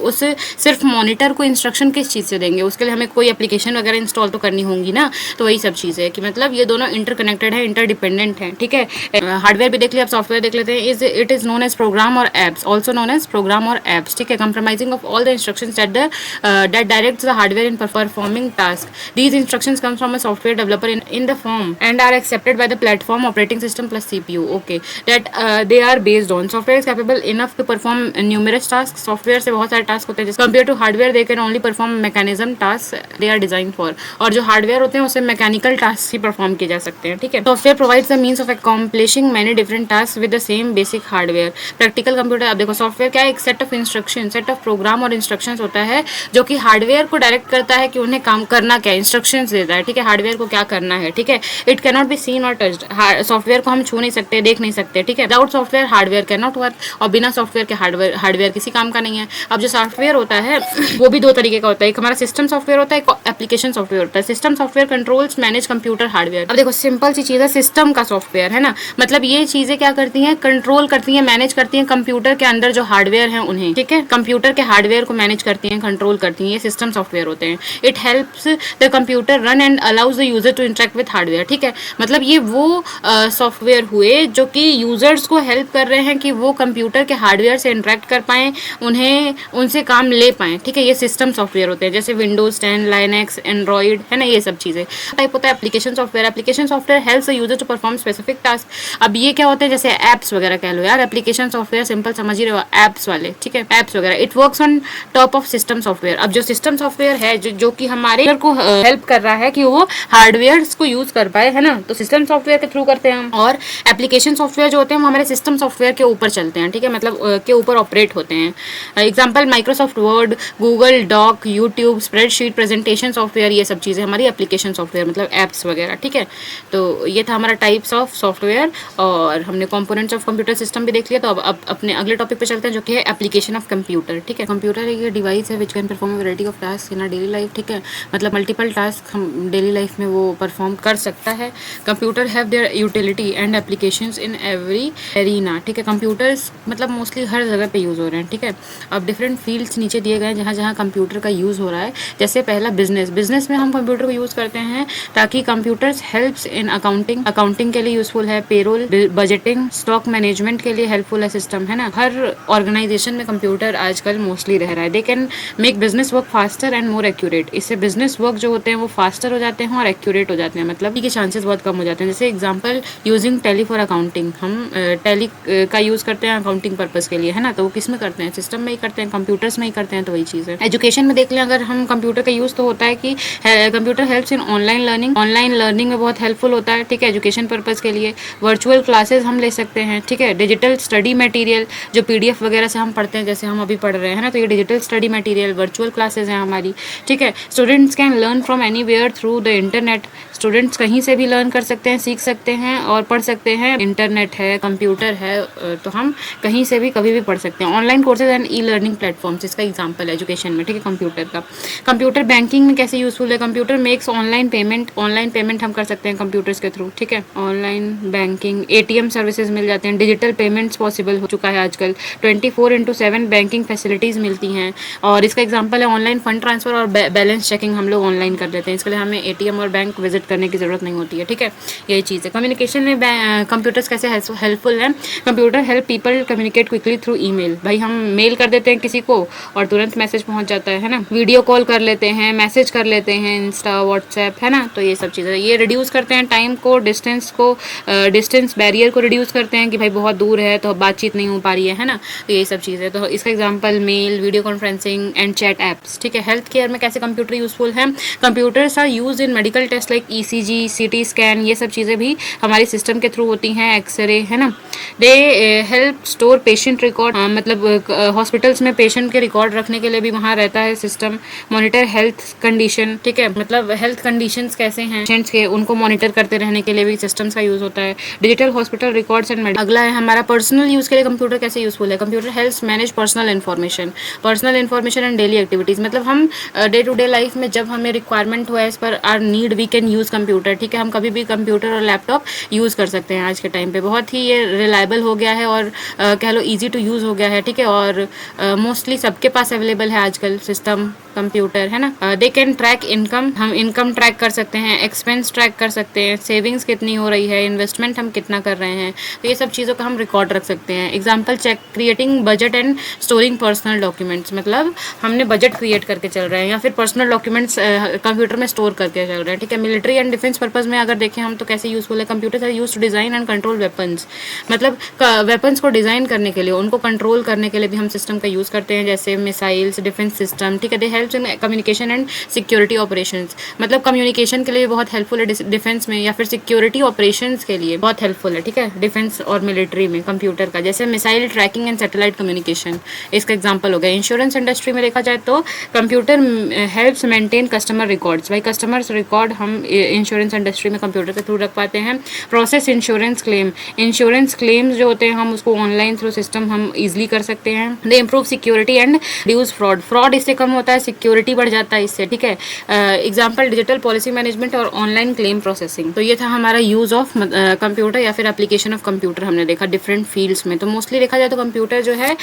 उस सिर्फ मॉनिटर को इंस्ट्रक्शन किस चीज़ से देंगे, उसके लिए हमें कोई एप्लीकेशन वगैरह इंस्टॉल तो करनी होंगी ना। तो वही सब चीज़ है कि मतलब ये दोनों इंटरकनेक्टेड है, इंटरडिपेंडेंट है, ठीक है। हार्डवेयर भी देख लिया, अब सॉफ्टवेयर देख लेते हैं। It is known as program or apps, also known as program or apps, ठीक है। Compromising of all the instructions that directs the hardware in performing task. These instructions come from a software developer in the form and are accepted by the platform operating system plus CPU. Okay, that they are based on. Software is capable enough to perform numerous tasks. Software से बहुत सारे task होते हैं, compared to hardware they can only perform mechanism tasks they are designed for. और जो hardware होते हैं उसे मैकेनिकल टास्क ही परफॉर्म किए जा सकते हैं, ठीक है। Software provides the means of accomplishing many different tasks with the same basic hardware. Practical computer, अब देखो सॉफ्टवेयर क्या है, एक set of instruction, set of program और इंस्ट्रक्शंस होता है जो कि हार्डवेयर को डायरेक्ट करता है कि उन्हें काम करना क्या है, इंस्ट्रक्शंस देता है, ठीक है, हार्डवेयर को क्या करना है, ठीक है। It can not be seen और टच्ड, सॉफ्टवेयर को हम छू नहीं सकते, देख नहीं सकते, ठीक है। Without software hardware can not work, और बिना सॉफ्टवेयर के हार्डवेयर किसी काम का नहीं है। अब जो सॉफ्टवेयर होता है वो भी दो तरीके का होता है, एक हमारा सिस्टम सॉफ्टवेयर होता है, एक एप्लीकेशन सॉफ्टवेयर होता है। System software controls manage computer hardware. अब देखो सिंपल सी चीज़ है, सिस्टम का सॉफ्टवेयर है ना, मतलब ये चीज़ें क्या करती हैं, कंट्रोल करती हैं, मैनेज करती हैं कंप्यूटर के अंदर जो हार्डवेयर है उन्हें, ठीक है, कंप्यूटर के हार्डवेयर को मैनेज करती हैं, कंट्रोल करती हैं, ये सिस्टम सॉफ्टवेयर होते हैं। It helps the computer run and allows the user to interact with hardware, ठीक है, मतलब ये वो सॉफ्टवेयर हुए जो कि यूजर्स को हेल्प कर रहे हैं कि वो कंप्यूटर के हार्डवेयर से इंटरेक्ट कर पाएँ, उन्हें उनसे काम ले पाएँ, ठीक है, ये सिस्टम सॉफ्टवेयर होते हैं। जैसे विंडोज 10, लाइनेक्स, एंड्रॉइड, है ना, ये सब चीज़ें। टाइप होता है application software. Application software helps the user to perform specific task. अब ये क्या होते हैं, जैसे एप्स वगैरह कह लो यार, एप्लीकेशन सॉफ्टवेयर सिंपल समझ ही रहे हो, एप्स वाले, ठीक है, एप्स वगैरह। It works on top of system software. अब जो सिस्टम सॉफ्टवेयर है जो कि हमारे को हेल्प कर रहा है कि वो हार्डवेयर को यूज कर पाए, है ना, तो सिस्टम सॉफ्टवेयर के थ्रू करते हैं हम। और एप्लीकेशन सॉफ्टवेयर जो होते हैं वो हमारे सिस्टम सॉफ्टवेयर के ऊपर चलते हैं, ठीक है, मतलब के ऊपर ऑपरेट होते हैं। Example Microsoft Word, Google Doc, YouTube, spreadsheet, presentation software, ये सब चीज़ें हमारी एप्लीकेशन सॉफ्टवेयर मतलब एप्स वगैरह, ठीक है। तो ये था हमारा टाइप्स ऑफ सॉफ्टवेयर, और हमने कंपोनेंट्स ऑफ कंप्यूटर सिस्टम भी देख लिया। तो अब अपने अगले टॉपिक पे चलते हैं जो कि है एप्लीकेशन ऑफ कंप्यूटर, ठीक है। कंप्यूटर एक डिवाइस है which can perform a variety of task in a daily life, ठीक है, मतलब मल्टीपल टास्क हम डेली लाइफ में वो परफॉर्म कर सकता है। Computer have their utility and applications in every arena, ठीक है। कंप्यूटर्स मतलब मोस्टली हर जगह पे यूज़ हो रहे हैं, ठीक है। अब डिफरेंट फील्ड्स नीचे दिए गए हैं जहाँ जहाँ कंप्यूटर का यूज़ हो रहा है। जैसे पहला बिजनेस में हम कंप्यूटर को यूज़ करते हैं ताकि कंप्यूटर्स हेल्प्स इन अकाउंटिंग के लिए यूज़फुल है, पेरोल, बजटिंग, स्टॉक मैनेजमेंट के लिए हेल्पफुल है सिस्टम, है ना। हर ऑर्गेनाइजेशन में कंप्यूटर आजकल मोस्टली रह रहा है। They can make business work faster and more accurate. इससे बिजनेस वर्क जो होते हैं वो फास्टर हो जाते हैं और एक्यूरेट हो जाते हैं, मतलब के चांसेस बहुत कम हो जाते हैं। जैसे example using tally for accounting, हम टैली का यूज़ करते हैं अकाउंटिंग पर्पज़ के लिए, है ना, तो वो किस में करते हैं, सिस्टम में ही करते हैं, कंप्यूटर्स में ही करते हैं, तो वही चीज़ है। एजुकेशन में देख लें अगर हम कंप्यूटर का यूज़ तो होता है कि computer helps in online learning में बहुत हेल्पफुल होता है, ठीक है, एजुकेशन पर्पज़ के लिए। वर्चुअल क्लासेस हम ले सकते हैं, ठीक है। डिजिटल स्टडी मटेरियल जो PDF वगैरह से हम पढ़ते हैं, जैसे हम अभी पढ़ रहे हैं ना, तो ये digital study material virtual classes हैं हमारी, ठीक है। Students can learn from anywhere through the internet. Students कहीं से भी लर्न कर सकते हैं, सीख सकते हैं और पढ़ सकते हैं। इंटरनेट है, कंप्यूटर है, तो हम कहीं से भी कभी भी पढ़ सकते हैं। Online courses and e learning platforms इसका एग्जाम्पल है एजुकेशन में, ठीक है, कंप्यूटर का। कंप्यूटर बैंकिंग में कैसे यूजफुल है? कंप्यूटर मेक्स ऑनलाइन पेमेंट हम कर सकते हैं कंप्यूटर्स के थ्रू, ठीक है। ऑनलाइन बैंकिंग, ATM सर्विसेज मिल जाते हैं, डिजिटल पेमेंट्स पॉसिबल हो चुका है आजकल, 24/7 बैंकिंग फैसिलिटीज़ मिलती हैं। और इसका एग्जांपल है ऑनलाइन फंड ट्रांसफ़र और बैलेंस चेकिंग हम लोग ऑनलाइन कर देते हैं। इसके लिए हमें ATM और बैंक विजिट करने की ज़रूरत नहीं होती है, ठीक है। यही चीज़ है। कम्युनिकेशन में कंप्यूटर्स कैसे हेल्पफुल हैं? Computer help people communicate quickly through email. भाई हम मेल कर देते हैं किसी को और तुरंत मैसेज पहुंच जाता है ना। वीडियो कॉल कर लेते हैं, मैसेज कर लेते हैं, इंस्टा, व्हाट्सएप, है ना। तो ये सब चीज़ें ये रिड्यूस करते हैं टाइम को, डिस्टेंस बैरियर को रिड्यूस करते हैं कि भाई बहुत दूर है तो बातचीत नहीं हो पा रही है ना। तो ये सब चीज़ें, तो इसका example mail, video conferencing and chat apps, ठीक है। हेल्थ केयर में कैसे कंप्यूटर यूजफुल है? Computers are use in medical test like ECG, CT scan, ये सब चीज़ें भी हमारे सिस्टम के थ्रू होती हैं, एक्सरे, है ना। They help store patient record, मतलब हॉस्पिटल्स में पेशेंट के रिकॉर्ड रखने के लिए भी वहाँ रहता है सिस्टम। मॉनिटर हेल्थ कंडीशन, ठीक है, मतलब हेल्थ कंडीशंस कैसे हैं पेशेंट्स के, उनको मॉनिटर करते रहने के लिए भी सिस्टम्स का यूज़ होता है। Digital hospital records and medical. अगला है हमारा पर्सनल यूज़ के लिए कंप्यूटर कैसे यूजफुल है? Computer helps manage personal information and daily activities. मतलब हम डे टू डे लाइफ में जब हमें रिक्वायरमेंट हुआ as per our need we can use computer, ठीक है। हम कभी भी कंप्यूटर और लैपटॉप यूज़ कर सकते हैं आज के टाइम पे। बहुत ही ये रिलायबल हो गया है और कह लो ईजी टू यूज़ हो गया है, ठीक है। और मोस्टली सबके पास अवेलेबल है आजकल सिस्टम कंप्यूटर, है ना। दे कैन ट्रैक इनकम, हम इनकम ट्रैक कर सकते हैं, एक्सपेंस ट्रैक कर सकते हैं, सेविंग्स कितनी हो रही है, इन्वेस्टमेंट हम कितना कर रहे हैं, तो ये सब चीज़ों का हम रिकॉर्ड रख सकते हैं। Example check, creating budget and storing personal documents, मतलब हमने बजट क्रिएट करके चल रहे हैं या फिर पर्सनल डॉक्यूमेंट्स कंप्यूटर में स्टोर करके चल रहे हैं, ठीक है। मिलिट्री एंड डिफेंस पर्पज़ में अगर देखें हम तो कैसे यूजफुल है? Computers are used to design and control weapons, मतलब वेपन्स को डिज़ाइन करने के लिए, उनको कंट्रोल करने के लिए भी हम सिस्टम का यूज़ करते हैं, जैसे मिसाइल्स, डिफेंस सिस्टम, ठीक है। दे helps in communication and security operations, मतलब कम्युनिकेशन के लिए बहुत हेल्पफुल है डिफेंस में, या फिर सिक्योरिटी ऑपरेशंस के लिए बहुत हेल्पफुल है, ठीक है, डिफेंस और मिलिट्री में कंप्यूटर का। जैसे missile tracking and satellite communication, इसका एग्जांपल हो गया। इंश्योरेंस इंडस्ट्री में देखा जाए तो computer helps maintain customer records, भाई कस्टमर्स रिकॉर्ड हम इंश्योरेंस इंडस्ट्री में कंप्यूटर के थ्रू रख पाते हैं। Process insurance claim, insurance claims जो होते हैं हम उसको ऑनलाइन थ्रू सिस्टम हम इजीली कर सकते हैं। दे improve security and reduce fraud इससे कम होता है, सिक्योरिटी बढ़ जाता है इससे, ठीक है। एग्जाम्पल डिजिटल पॉलिसी मैनेजमेंट और ऑनलाइन क्लेम प्रोसेसिंग। तो ये था हमारा यूज़ ऑफ कंप्यूटर या फिर एप्लीकेशन ऑफ कंप्यूटर, हमने देखा डिफरेंट फील्ड्स में। तो मोस्टली देखा जाए तो कंप्यूटर जो है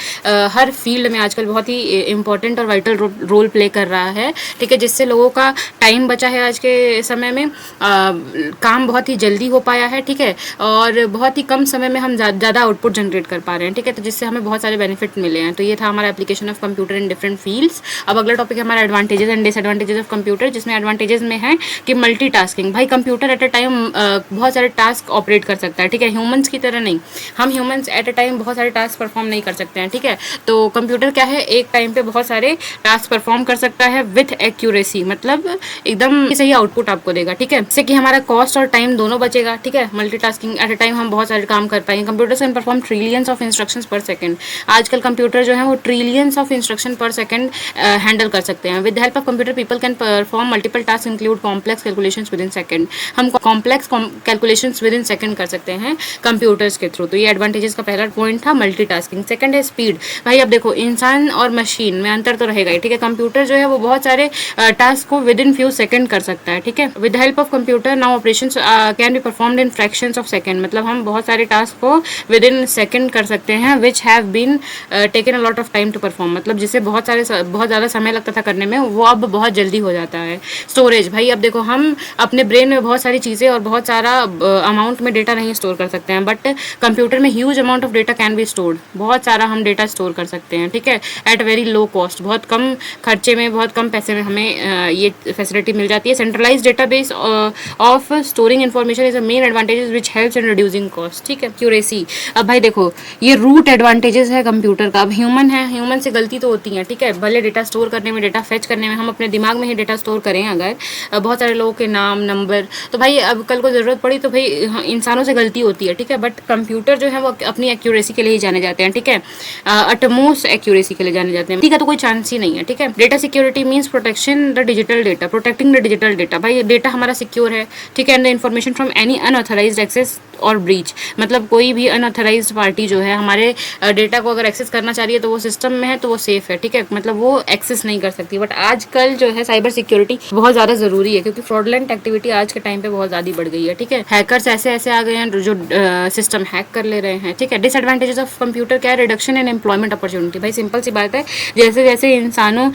हर फील्ड में आजकल बहुत ही इंपॉर्टेंट और वाइटल रोल प्ले कर रहा है, ठीक है, जिससे लोगों का टाइम बचा है आज के समय में, काम बहुत ही जल्दी हो पाया है, ठीक है, और बहुत ही कम समय में हम ज़्यादा आउटपुट जनरेट कर पा रहे हैं, ठीक है। तो जिससे हमें बहुत सारे बेनिफिट मिले हैं। तो ये था हमारा application of computer in different fields. अब अगला टॉपिक है हमारा advantages and disadvantages of computer, जिसमें एडवांटेजेस में है कि मल्टीटास्किंग, भाई कंप्यूटर एट अ टाइम बहुत सारे टास्क ऑपरेट कर सकता है, ठीक है, ह्यूमंस की तरह नहीं। हम ह्यूमंस एट अ टाइम बहुत सारे टास्क परफॉर्म नहीं कर सकते हैं, ठीक है। तो कंप्यूटर क्या है, एक टाइम पे बहुत सारे टास्क परफॉर्म कर सकता है विथ एक्यूरेसी, मतलब एकदम सही आउटपुट आपको देगा, ठीक है। इससे कि हमारा कॉस्ट और टाइम दोनों बचेगा, ठीक है। मल्टीटास्किंग एट अ टाइम हम बहुत सारे काम कर पाएंगे। Computer can perform trillions of instructions per second, आजकल कंप्यूटर जो है वो trillions of instruction per second handle कर सकते हैं। With help of computer people can perform multiple task include complex calculations within second, हम complex calculations within second कर सकते हैं कंप्यूटर्स के थ्रू। तो ये एडवांटेजेस का पहला पॉइंट था मल्टीटास्किंग। सेकंड है स्पीड, भाई अब देखो इंसान और मशीन में अंतर तो रहेगा ही, ठीक है। कंप्यूटर जो है वो बहुत सारे टास्क को विद इन फ्यू सेकंड कर सकता है, ठीक है। With help of computer now operations can be performed in fractions of second, मतलब हम बहुत सारे टास्क को विद इन सेकंड कर सकते हैं, which have been taken a lot of time to perform, मतलब जिसे बहुत ज़्यादा समय लगता था करने में, वो अब बहुत जल्दी हो जाता है। स्टोरेज, भाई अब देखो हम अपने ब्रेन में बहुत सारी चीज़ें और बहुत सारा अमाउंट में डेटा नहीं स्टोर कर सकते हैं, बट कंप्यूटर में huge amount of data can be stored, बहुत सारा हम डेटा स्टोर कर सकते हैं, ठीक है, एट वेरी लो कॉस्ट, बहुत कम खर्चे में, बहुत कम पैसे में हमें ये फैसिलिटी मिल जाती है। Centralise database of storing information is a main advantages which helps in reducing cost, ठीक है। एक्यूरेसी, अब भाई देखो ये रूट एडवांटेजेस है कंप्यूटर का। अब ह्यूमन है, ह्यूमन से गलती तो होती है, ठीक है, भले डेटा स्टोर करने में डेटा फेच करने में हम अपने दिमाग में ही डेटा स्टोर करें अगर बहुत सारे लोगों के नाम नंबर, तो भाई अब कल को ज़रूरत पड़ी तो भाई इंसानों से गलती होती है, ठीक है, बट कंप्यूटर जो है वो अपनी एक्यूरेसी के लिए ही जाने जाते हैं, ठीक है, अटमोस्ट एक्यूरेसी के लिए जाने जाते हैं, ठीक है, तो कोई चांस ही नहीं है, ठीक है। Data security means protection the digital data, protecting the digital data, भाई डेटा हमारा सिक्योर है, ठीक है, and the information from any unauthorised access और ब्रीच, मतलब कोई भी अनऑथराइज्ड पार्टी जो है हमारे डेटा को अगर एक्सेस करना चाह रही है तो वो सिस्टम में है तो वो सेफ है, ठीक है, मतलब वो एक्सेस नहीं कर सकती। बट आजकल जो है साइबर सिक्योरिटी बहुत ज़्यादा ज़रूरी है क्योंकि फ्रॉडलेंट एक्टिविटी आज के टाइम पे बहुत ज़्यादा बढ़ गई है, ठीक है। हैकर्स ऐसे ऐसे आ गए हैं जो सिस्टम हैक कर ले रहे हैं, ठीक है। डिसएडवांटेजेस ऑफ कंप्यूटर क्या है? रिडक्शन इन एम्प्लॉयमेंट अपॉर्चुनिटी, भाई सिंपल सी बात है, जैसे जैसे इंसानों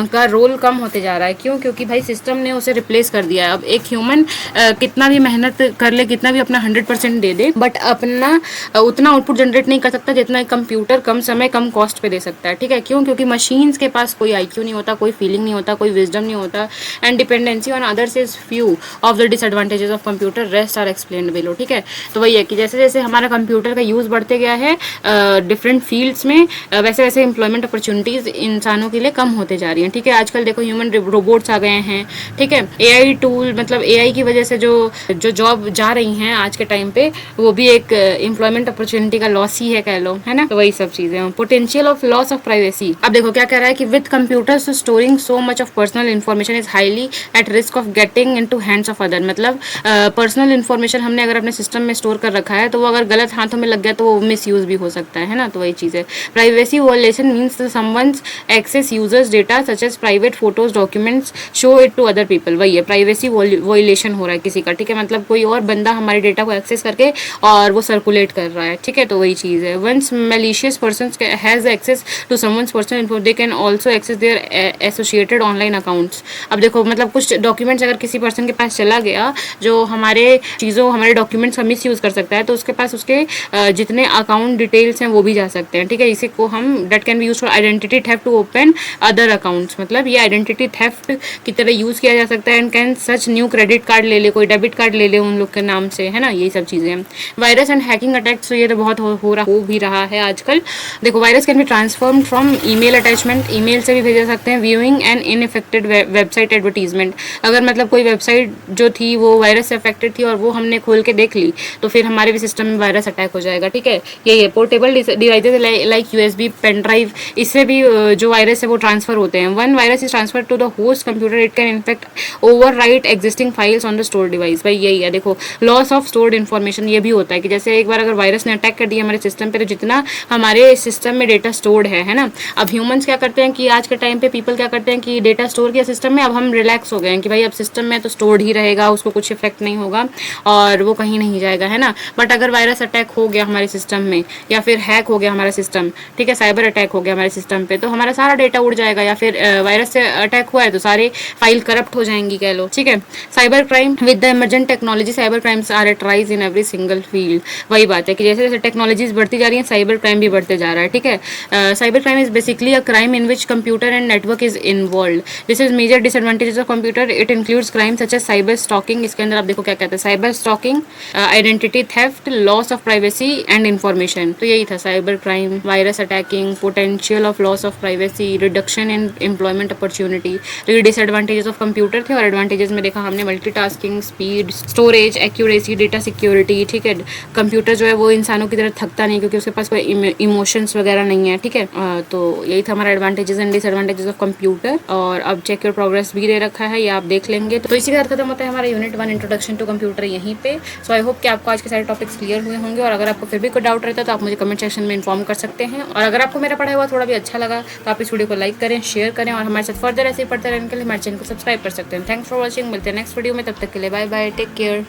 का रोल कम होते जा रहा है, क्यों? क्योंकि भाई सिस्टम ने उसे रिप्लेस कर दिया है। अब एक ह्यूमन कितना भी मेहनत कर ले, कितना भी अपना 100% दे दे, बट अपना उतना आउटपुट जनरेट नहीं कर सकता जितना एक कंप्यूटर कम समय कम कॉस्ट पे दे सकता है, ठीक है। क्यों? क्योंकि मशीन्स के पास कोई IQ नहीं होता, कोई फीलिंग नहीं होता, कोई विजडम नहीं होता, and dependency on others is few of the disadvantages of computer, rest are explained below, ठीक है। तो वही है कि जैसे जैसे हमारा कंप्यूटर का यूज़ बढ़ते गया है डिफरेंट फील्ड्स में, वैसे वैसे एम्प्लॉयमेंट अपॉर्चुनिटीज़ इंसानों के लिए कम होते जा रही हैं, ठीक है। आजकल देखो ह्यूमन रोबोट्स आ गए हैं, ठीक है। AI टूल, मतलब AI की वजह से जो जॉब जा रही हैं आज के टाइम पे, वो भी एक एम्प्लॉयमेंट अपॉर्चुनिटी का लॉस ही है, कह लो, है ना। तो वही सब चीजें। Potential of loss of privacy, अब देखो क्या कह रहा है कि with computers storing so much of personal information is highly at risk of getting into hands of other, मतलब पर्सनल इन्फॉर्मेशन हमने अगर अपने सिस्टम में स्टोर कर रखा है तो वो अगर गलत हाथों में लग गया तो वो मिस यूज भी हो सकता है ना। तो वही चीज़ है। Privacy violation means someone's access users data such as private photos documents show it to other people, वही है प्राइवेसी वॉयलेशन हो रहा है किसी का, ठीक है, मतलब कोई और बंदा हमारे डेटा को एक्सेस करके और वो सर्कुलेट कर रहा है, ठीक है। तो वही चीज़ है। Once malicious person has access to someone's personal info they can also access their associated online accounts. अब देखो मतलब कुछ डॉक्यूमेंट्स अगर किसी पर्सन के पास चला गया जो हमारे चीज़ों हमारे डॉक्यूमेंट्स का मिस यूज़ कर सकता है, तो उसके पास उसके जितने अकाउंट डिटेल्स हैं वो भी जा सकते हैं, ठीक है। इसी को हम that can be use for identity theft to open other accounts, मतलब ये आइडेंटिटी थेफ्ट की तरह यूज़ किया जा सकता है। And can such new credit card ले ले, कोई डेबिट कार्ड ले ले उन लोग के नाम से, है ना, यही सब चीज़ें हैं। वायरस एंड हैकिंग अटैक्स, तो ये तो बहुत हो भी रहा है आजकल। देखो virus can be transform from email attachment, email से भी भेजा सकते हैं। व्यूइंग एंड इनइफेक्टेड वेबसाइट एडवर्टीजमेंट, अगर मतलब कोई वेबसाइट जो थी वो वायरस से अफेक्टेड थी और वो हमने खोल के देख ली तो फिर हमारे भी सिस्टम में वायरस अटैक हो जाएगा, ठीक है। यही है। Portable devices like USB pen drive, इससे भी जो वायरस है वो ट्रांसफर होते हैं। One virus is transfer to the host computer, it can infect overwrite existing files on the store device, भाई यही है। देखो लॉस ऑफ स्टोर्ड इन्फॉर्मेशन, ये भी होता है कि जैसे एक बार अगर वायरस ने अटैक कर दिया हमारे सिस्टम पे तो जितना हमारे सिस्टम में डेटा स्टोर्ड है ना। अब ह्यूमंस क्या करते हैं कि आज के टाइम पे पीपल क्या करते हैं कि डेटा स्टोर किया सिस्टम में, अब हम रिलैक्स हो गए हैं कि भाई अब सिस्टम में तो स्टोर्ड ही रहेगा, उसको कुछ इफेक्ट नहीं होगा और वो कहीं नहीं जाएगा, है ना। बट अगर वायरस अटैक हो गया हमारे सिस्टम में या फिर हैक हो गया हमारा सिस्टम, ठीक है, साइबर अटैक हो गया हमारे सिस्टम पे, तो हमारा सारा डेटा उड़ जाएगा। या फिर वायरस से अटैक हुआ है तो सारे फाइल करप्ट हो जाएंगी, कह लो, ठीक है। Cybercrime, with the emergent technology cybercrimes are at rise in every single field, वही बात है कि जैसे जैसे टेक्नोलॉजीज बढ़ती जा रही है साइबर क्राइम भी बढ़ते जा रहा है, ठीक है। Cybercrime is basically a crime in which computer and network is involve, this is major disadvantages of computer, it includes crime such as cyberstalking, इसके अंदर आप देखो क्या कहते हैं, cyberstalking, identity theft, loss of privacy and information. तो यही था cybercrime, virus attacking, potential of loss of privacy, reduction in employment opportunity. तो ये डिसएडवांटेजेस ऑफ कंप्यूटर थे और एडवांटेजेस में देखा हमने multitasking, speed, storage, accuracy, data security, ठीक है। कंप्यूटर जो है वो इंसानों की तरह थकता नहीं क्योंकि उसके पास कोई इमोशंस वगैरह नहीं है, ठीक है। तो यही था हमारा advantages and disadvantages of computer. और अब चेक योर प्रोग्रेस भी दे रखा है, ये आप देख लेंगे। तो इसी के साथ खत्म होता है हमारा यूनिट 1 इंट्रोडक्शन टू कंप्यूटर यहीं पे। सो आई होप कि आपको आज के सारे टॉपिक्स क्लियर हुए होंगे और अगर आपको फिर भी कोई डाउट रहता है तो आप मुझे कमेंट सेक्शन में इन्फॉर्म कर सकते हैं। और अगर आपको मेरा पढ़ाया हुआ थोड़ा भी अच्छा लगा तो आप इस वीडियो को लाइक करें, शेयर करें और हमारे साथ फर्दर ऐसे ही पढ़ते रहने के लिए हमारे चैनल को सब्सक्राइब कर सकते हैं। थैंक्स फॉर वॉचिंग, मिलते हैं नेक्स्ट वीडियो में, तब तक के लिए बाय बाय, टेक केयर।